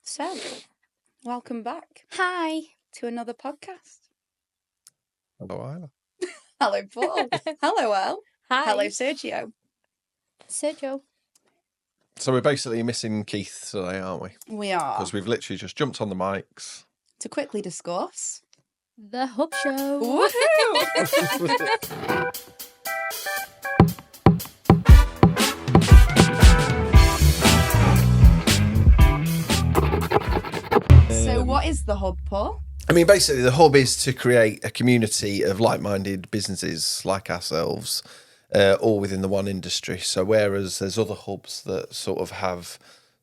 So, welcome back Hi. to another podcast. Hello, Isla. Hello, Paul. Hello, Elle. Hi. Hello, Sergio. Sergio. So we're basically missing Keith today, aren't we? We are Because we've literally just jumped on the mics. to quickly discuss The Hub Show. Woohoo! So, what is the Hub, Paul? I mean, basically, the hub is to create a community of like-minded businesses like ourselves, all within the one industry. So whereas there's other hubs that sort of have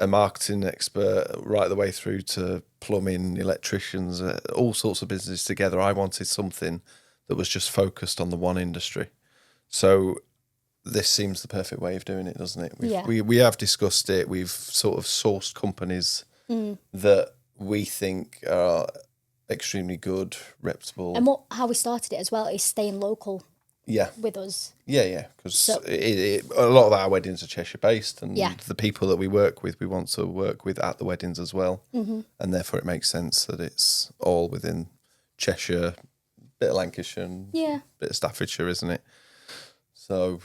a marketing expert right the way through to plumbing, electricians, all sorts of businesses together, I wanted something that was just focused on the one industry. So this seems the perfect way of doing it, doesn't it? We have discussed it. We've sort of sourced companies that we think are extremely good, reputable. And how we started it as well is staying local with us. Yeah. Because a lot of our weddings are Cheshire based, and the people that we work with, we want to work with at the weddings as well. Mm-hmm. And therefore it makes sense that it's all within Cheshire, bit of Lancashire, and bit of Staffordshire, isn't it? So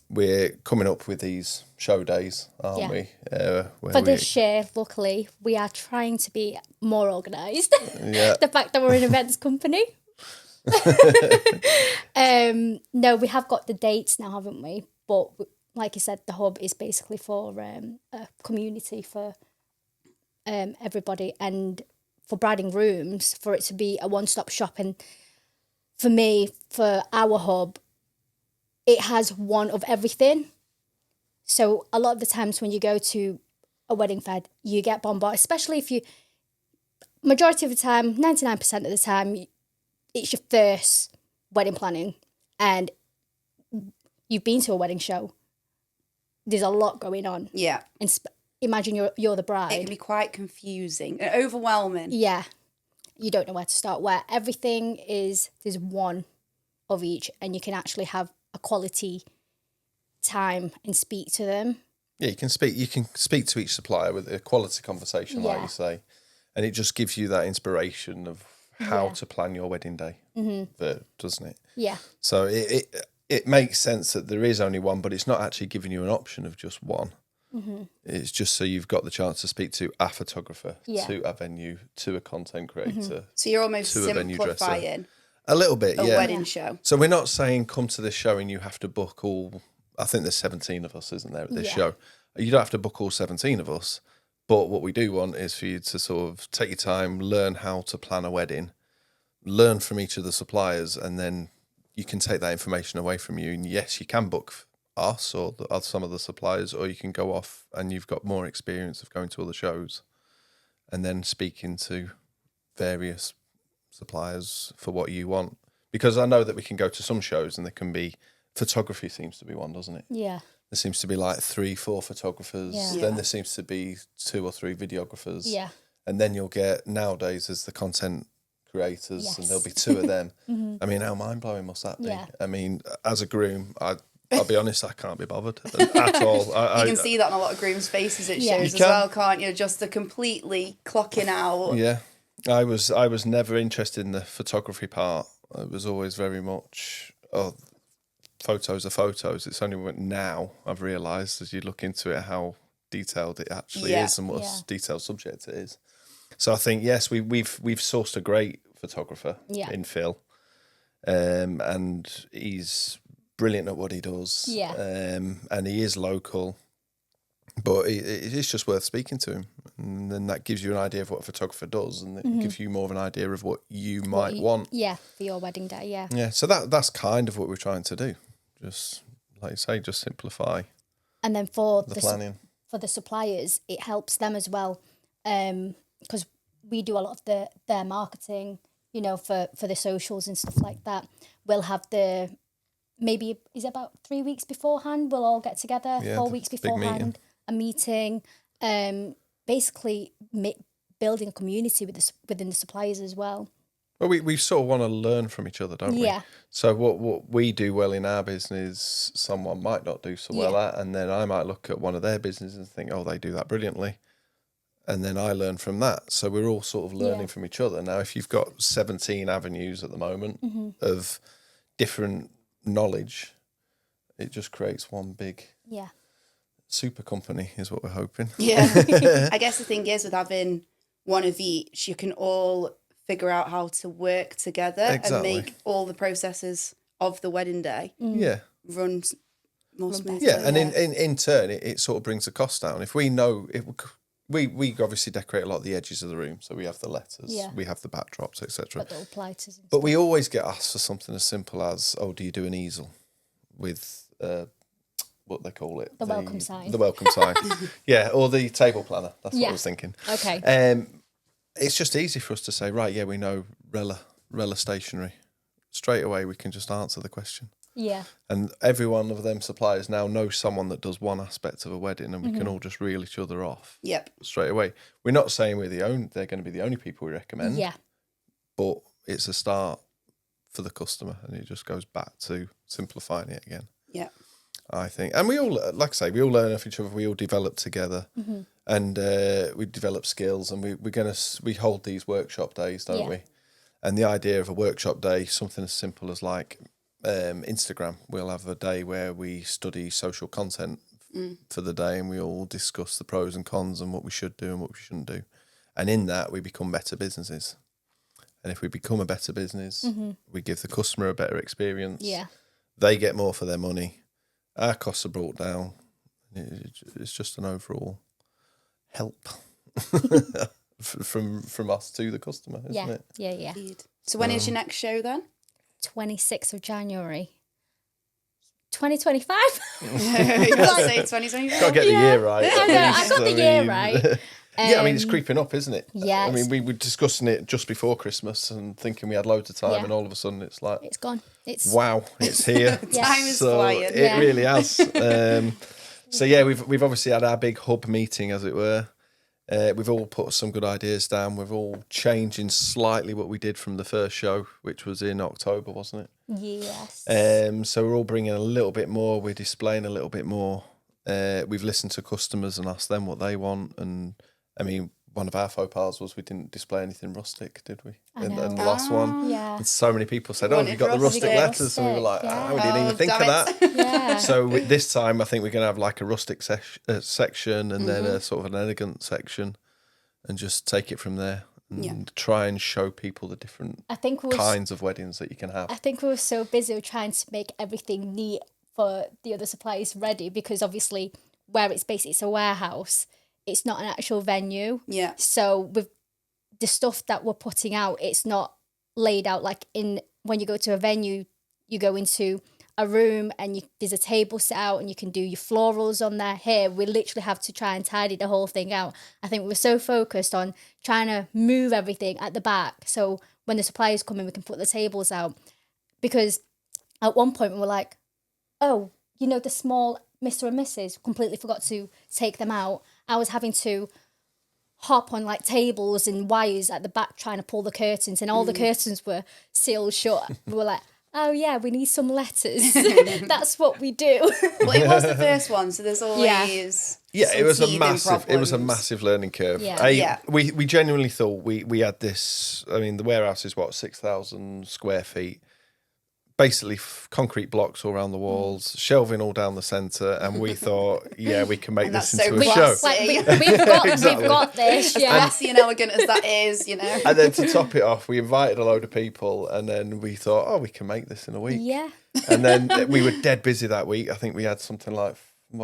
we're coming up with these show days, aren't we? For this year, luckily, we are trying to be more organised. The fact that we're an events company. No, we have got the dates now, haven't we? But like you said, the hub is basically for a community for everybody, and for bride and grooms, for it to be a one-stop shop. And for me, for our hub, it has one of everything. So a lot of the times when you go to a wedding fair, you get bombarded, especially if majority of the time, 99% of the time, it's your first wedding planning and you've been to a wedding show. There's a lot going on. Yeah. And imagine you're the bride. It can be quite confusing and overwhelming. Yeah. You don't know where to start. Where everything there's one of each, and you can actually have a quality time and speak to them. Yeah, you can speak to each supplier with a quality conversation, like you say, and it just gives you that inspiration of how to plan your wedding day, doesn't it? Yeah. So it makes sense that there is only one, but it's not actually giving you an option of just one. Mm-hmm. It's just so you've got the chance to speak to a photographer, to a venue, to a content creator. Mm-hmm. So you're almost simplifying a little bit, a wedding show. So we're not saying come to this show and you have to book all. I think there's 17 of us, isn't there, at this show? You don't have to book all 17 of us, but what we do want is for you to sort of take your time, learn how to plan a wedding, learn from each of the suppliers, and then you can take that information away from you. And yes, you can book us or some of the suppliers, or you can go off and you've got more experience of going to other shows and then speaking to various suppliers for what you want. Because I know that we can go to some shows and there can be, photography seems to be one, doesn't it? Yeah. There seems to be like 3-4 photographers. Yeah. Then there seems to be 2 or 3 videographers. Yeah. And then you'll get, nowadays, as the content creators, and there'll be 2 of them. I mean, how mind-blowing must that be? Yeah. I mean, as a groom, I'll be honest, I can't be bothered at all. You can see that on a lot of grooms' faces at shows as well, can't you? Just the completely clocking out. Yeah. I was never interested in the photography part. It was always very much, photos are photos. It's only now I've realised, as you look into it, how detailed it actually is and what a detailed subject it is. So I think, yes, we've sourced a great photographer in Phil, and he's brilliant at what he does. Yeah. And he is local, but it is just worth speaking to him. And then that gives you an idea of what a photographer does, and it gives you more of an idea of what you might want. Yeah, for your wedding day, yeah. Yeah, so that's kind of what we're trying to do. Just, like you say, just simplify. And then for the planning. For the suppliers, it helps them as well, because we do a lot of their marketing, for the socials and stuff like that. We'll have maybe, is it about 3 weeks beforehand? We'll all get together, 4 weeks beforehand, a meeting. Basically building a community within the suppliers as well. Well, we sort of want to learn from each other, don't we? Yeah. So what we do well in our business, someone might not do so well at, and then I might look at one of their businesses and think, oh, they do that brilliantly. and then I learn from that. So we're all sort of learning from each other. Now, if you've got 17 avenues at the moment of different knowledge, it just creates one big super company is what we're hoping. Yeah. I guess the thing is with having one of each, you can all figure out how to work together and make all the processes of the wedding day run more smoothly. Yeah, and in turn, it sort of brings the cost down. If we know, we obviously decorate a lot of the edges of the room, so we have the letters, we have the backdrops, etc. But we always get asked for something as simple as, oh, do you do an easel with what they call it? The welcome sign. The welcome sign. Yeah, or the table planner. That's what I was thinking. Okay. It's just easy for us to say, right, yeah, we know Rella Stationery. Straight away, we can just answer the question. Yeah. And every one of them suppliers now knows someone that does one aspect of a wedding, and we can all just reel each other off. Yep. Straight away. We're not saying they're going to be the only people we recommend. Yeah. But it's a start for the customer, and it just goes back to simplifying it again. Yeah. I think. And we all, like I say, we all learn off each other. We all develop together, and we develop skills. And we hold these workshop days, don't we? And the idea of a workshop day, something as simple as like Instagram. We'll have a day where we study social content for the day, and we all discuss the pros and cons and what we should do and what we shouldn't do. And in that, we become better businesses. And if we become a better business, we give the customer a better experience. Yeah, they get more for their money. Our costs are brought down. It's just an overall help from us to the customer, isn't it? Yeah. So when is your next show then? 26th of January. 2025? You gotta say 2025. Got to get the year right. I know, I got the year right. Yeah, I mean, it's creeping up, isn't it? Yeah. I mean, we were discussing it just before Christmas and thinking we had loads of time, and all of a sudden it's like... It's gone. Wow, it's here. Time is flying. It really has. So, yeah, we've obviously had our big hub meeting, as it were. We've all put some good ideas down. We've all changing slightly what we did from the first show, which was in October, wasn't it? Yes. So we're all bringing a little bit more. We're displaying a little bit more. We've listened to customers and asked them what they want. And, I mean, one of our faux pas was we didn't display anything rustic, did we? In the last one. Yeah. And so many people said, oh, you got the rustic letters. And we were like, we didn't even think of that. Yeah. So this time, I think we're going to have like a rustic section and then a sort of an elegant section and just take it from there and try and show people the different kinds of weddings that you can have. I think we were so busy trying to make everything neat for the other suppliers ready because obviously where it's based, it's a warehouse. It's not an actual venue. Yeah. So with the stuff that we're putting out, it's not laid out like when you go to a venue, you go into a room and there's a table set out and you can do your florals on there. Here, we literally have to try and tidy the whole thing out. I think we're so focused on trying to move everything at the back. So when the suppliers come in, we can put the tables out. Because at one point we were like, oh, the small Mr. and Mrs. completely forgot to take them out. I was having to hop on like tables and wires at the back trying to pull the curtains and all the curtains were sealed shut. We were like, oh yeah, we need some letters. That's what we do. Well, it was the first one, so there's always it was a massive learning curve. We genuinely thought we had this. I mean, the warehouse is 6,000 square feet. Basically concrete blocks all around the walls, shelving all down the centre, and we thought, we can make this into a show. Like, we've got this, classy and elegant as that is, And then to top it off, we invited a load of people, and then we thought, we can make this in a week. Yeah. And then we were dead busy that week. I think we had something like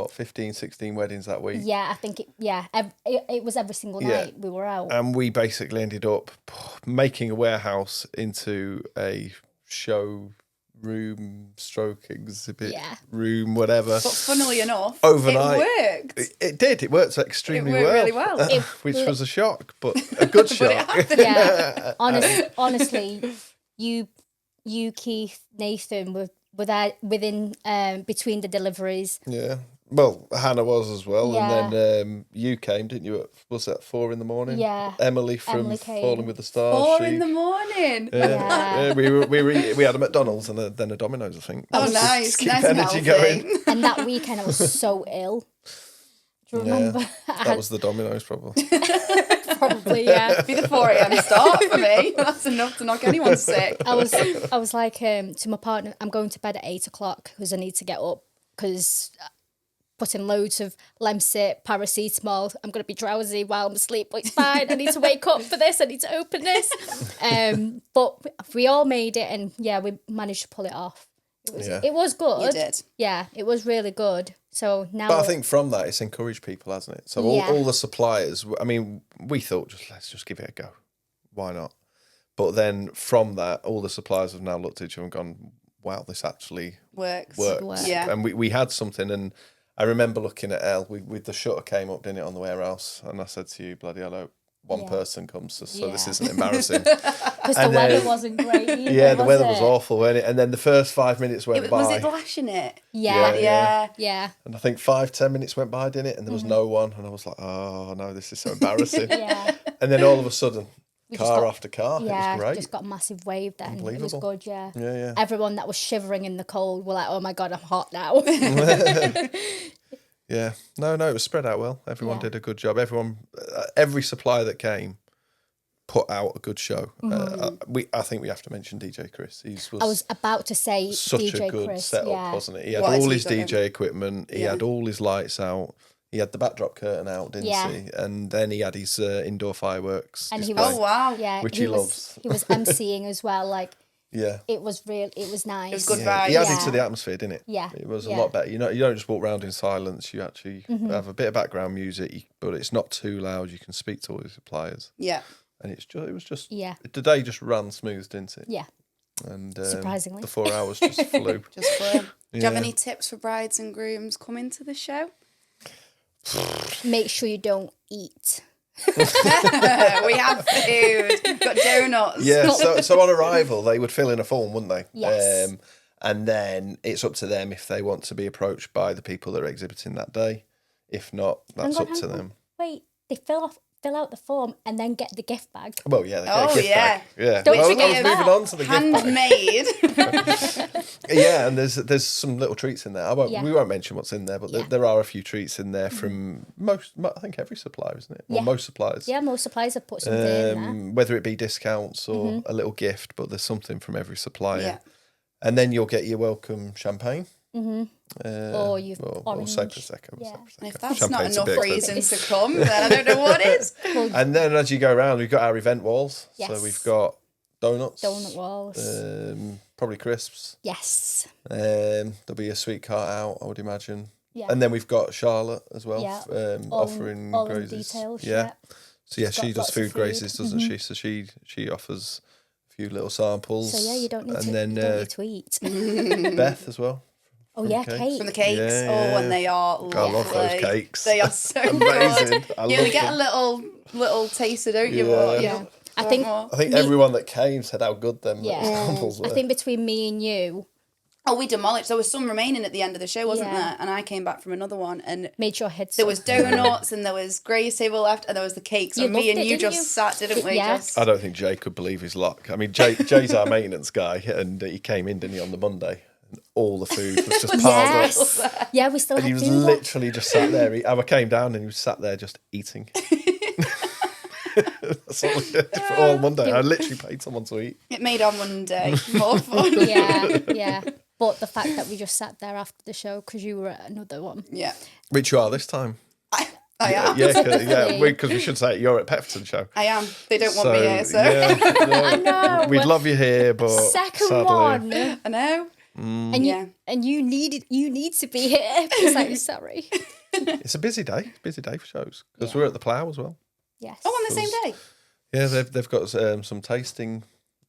15, 16 weddings that week. Yeah, I think it was every single night we were out. And we basically ended up making a warehouse into a show room, stroke exhibit room, whatever. But funnily enough, overnight, it worked. It did. It worked extremely really well. Which was a shock, but a good shock. Honestly, you, Keith, Nathan were there within between the deliveries. Yeah. Well, Hannah was as well, and then you came, didn't you? Was that 4 a.m? Yeah. Emily from Falling with the Stars. 4 a.m. Yeah. We had a McDonald's and then a Domino's, I think. Oh, nice, keep nice energy going. And that weekend I was so ill. Do you remember? That was the Domino's probably. Probably, yeah. It'd be the 4 a.m. start for me. That's enough to knock anyone sick. I was like to my partner, I'm going to bed at 8 o'clock because I need to get up because putting loads of Lemsip, paracetamol, I'm going to be drowsy while I'm asleep, but it's fine. I need to wake up for this. I need to open this. But we all made it, and yeah, we managed to pull it off. It was good. You did. Yeah, it was really good. So now, But I think from that, it's encouraged people, hasn't it? So all the suppliers, I mean, we thought, let's just give it a go. Why not? But then from that, all the suppliers have now looked at each other and gone, wow, this actually works. Yeah. And we had something, and I remember looking at Elle, with the shutter came up, didn't it, on the warehouse, and I said to you, bloody hell, one person comes, so this isn't embarrassing. Because the weather wasn't great either, yeah, the weather was awful, wasn't it? And then the first 5 minutes went by. Was it lashing it? Yeah. And I think 5-10 minutes went by, didn't it? And there was no one, and I was like, oh no, this is so embarrassing. And then all of a sudden, car after car, it was great. Just got a massive wave then. It was good, yeah. Yeah. Everyone that was shivering in the cold were like, oh my God, I'm hot now. Yeah. No, it was spread out well. Everyone did a good job. Every supplier that came put out a good show. I think we have to mention DJ Chris. I was about to say such DJ a good Chris, setup, wasn't it? He had all his DJ equipment. He had all his lights out. He had the backdrop curtain out, didn't he? And then he had his indoor fireworks and display, he was, which he loves. He was emceeing as well, like. Yeah, it was real. It was nice. It was good vibes. He added to the atmosphere, didn't it? Yeah, it was a lot better. You don't just walk around in silence. You actually have a bit of background music, but it's not too loud. You can speak to all the suppliers. Yeah, and it was just the day just ran smooth, didn't it? Yeah, and surprisingly, the 4 hours just flew. Do you have any tips for brides and grooms coming to the show? Make sure you don't eat. We have food. We've got donuts. Yeah, so on arrival they would fill in a form, wouldn't they? Yes. And then it's up to them if they want to be approached by the people that are exhibiting that day. If not, that's up to them. Wait, they fill out the form and then get the gift bag. Well, yeah, they get a gift bag. Yeah. Don't forget I was moving on to the gift bag. Handmade. Yeah, and there's some little treats in there. We won't mention what's in there, but there are a few treats in there from I think every supplier, isn't it? Well, most suppliers. Yeah, most suppliers have put something in there. Whether it be discounts or a little gift, but there's something from every supplier. Yeah. And then you'll get your welcome champagne. Or orange. Save for a second. Yeah. And if that's not enough reason to come, then I don't know what is. And then as you go around, we've got our event walls. Yes. So we've got donuts. Donut walls. Probably crisps. Yes. There'll be a sweet cart out, I would imagine. Yeah. And then we've got Charlotte as well, all offering all grazes. Details, yeah. So she does food grazes, doesn't Mm-hmm. she? So she offers a few little samples. So you don't need to eat. Beth as well. Oh yeah, cakes. From the cakes. And they are lovely. I love those cakes. They are so amazing. good. We get a little taster, don't you? Yeah. I think everyone that came said how good them samples were. I think between me and you. Oh, we demolished. There was some remaining at the end of the show, wasn't there? And I came back from another one and made your head. There was donuts and there was Grace table left and there was the cakes. And me and you just sat, didn't we? Yeah. I don't think Jay could believe his luck. I mean, Jay's our maintenance guy, and he came in, didn't he, on the Monday? And all the food was just piled up. Yeah, we still and had he was food literally just sat there. I came down and he was sat there just eating. That's all we did for all Monday. I literally paid someone to eat. It made our Monday more fun. Yeah. But the fact that we just sat there after the show because you were at another one. Yeah. Which you are this time. I am. Yeah, because we should say you're at Pepperton show. I am. They don't want me here, so. I know. We'd love you here, but second sadly. one. I know. And you need to be here. It's like, sorry. It's a busy day. Busy day for shows because we're at the Plough as well. Yes. Oh, on the same day. Yeah, they've got some taster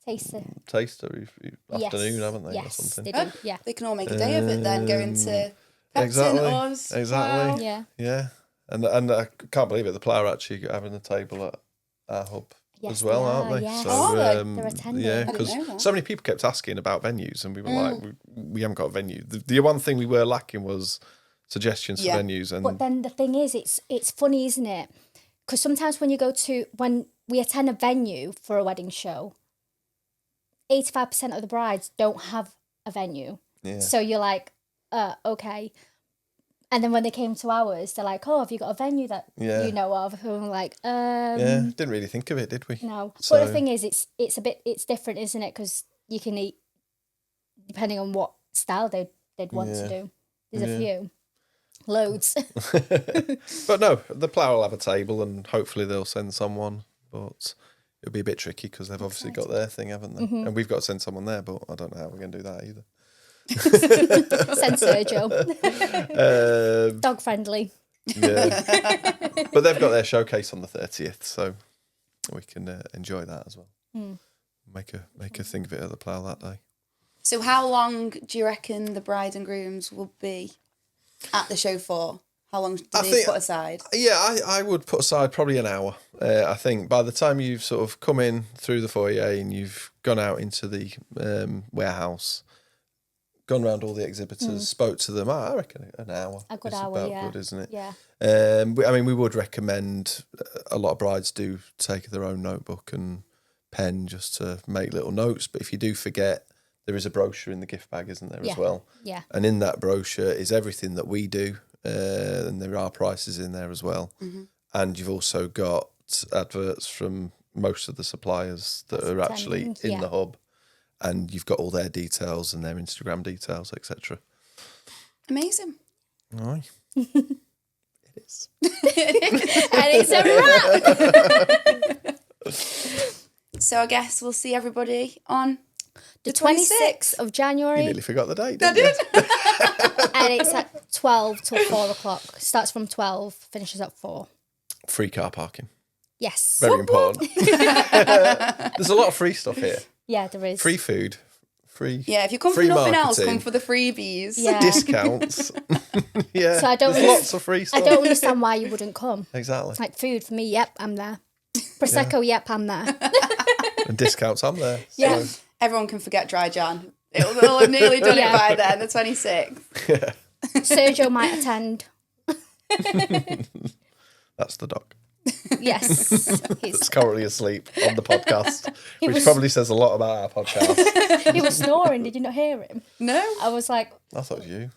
afternoon, haven't they? Yes, or something. they do. Yeah. They can all make a day of it then, going to Pepperton, us. Exactly. Wow. Yeah. And I can't believe it. The Plough are actually having a table at our hub as well, aren't they? Yes. So, they're attending. yeah, because so many people kept asking about venues, and we were like, we haven't got a venue. The one thing we were lacking was suggestions for venues. And but then the thing is, it's funny, isn't it? Because sometimes when we attend a venue for a wedding show, 85% of the brides don't have a venue. Yeah. So you're like, okay. And then when they came to ours, they're like, "Oh, have you got a venue that you know of?" And we're like, didn't really think of it, did we? No. So... But the thing is, it's different, isn't it? Because you can eat depending on what style they'd want to do. There's a few, loads. But no, the plough will have a table, and hopefully they'll send someone. But it'll be a bit tricky because they've obviously got their thing, haven't they? And we've got to send someone there, but I don't know how we're going to do that either. Send Sergio. Dog friendly. Yeah. But they've got their showcase on the 30th, so we can enjoy that as well. Make a thing of it at the plough that day. So how long do you reckon the bride and grooms will be at the show for? How long do they put aside? Yeah, I would put aside probably an hour. I think by the time you've sort of come in through the foyer and you've gone out into the warehouse, gone around all the exhibitors, spoke to them, I reckon an hour. A good is hour, about yeah. good, isn't it? Yeah. I mean, we would recommend, a lot of brides do take their own notebook and pen just to make little notes. But if you do forget, there is a brochure in the gift bag, isn't there, as well? Yeah. And in that brochure is everything that we do, and there are prices in there as well. And you've also got adverts from most of the suppliers that are actually in the hub, and you've got all their details and their Instagram details, etc. Amazing. Aye. It is. And it's a wrap. So I guess we'll see everybody on the 26th of January. You nearly forgot the date, didn't you? And it's at 12 till 4 o'clock. Starts from 12, finishes at 4. Free car parking. Yes. Very important. There's a lot of free stuff here. Yeah, there is. Free food. Free. Yeah, if you come for nothing else, come for the freebies. Yeah. Discounts. Yeah. So there's lots of free stuff. I don't understand why you wouldn't come. Exactly. Like food for me, yep, I'm there. Prosecco, yep, I'm there. And discounts, I'm there. Yeah. So. Everyone can forget Dry Jan. They'll have nearly done it by then, the 26th. Yeah. Sergio might attend. That's the dog. Yes. That's currently asleep on the podcast, which probably says a lot about our podcast. He was snoring. Did you not hear him? No. I was like... I thought it was you.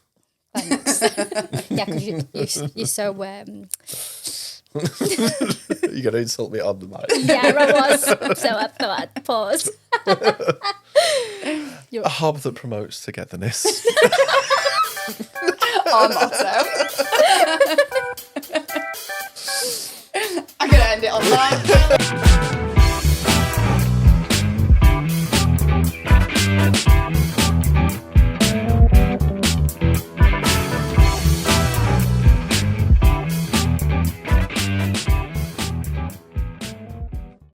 Thanks. Yeah, because you're so... You're going to insult me on the mic. Yeah, I was. So I thought I'd pause. A hub that promotes togetherness. Our motto. I'm going to end it on that.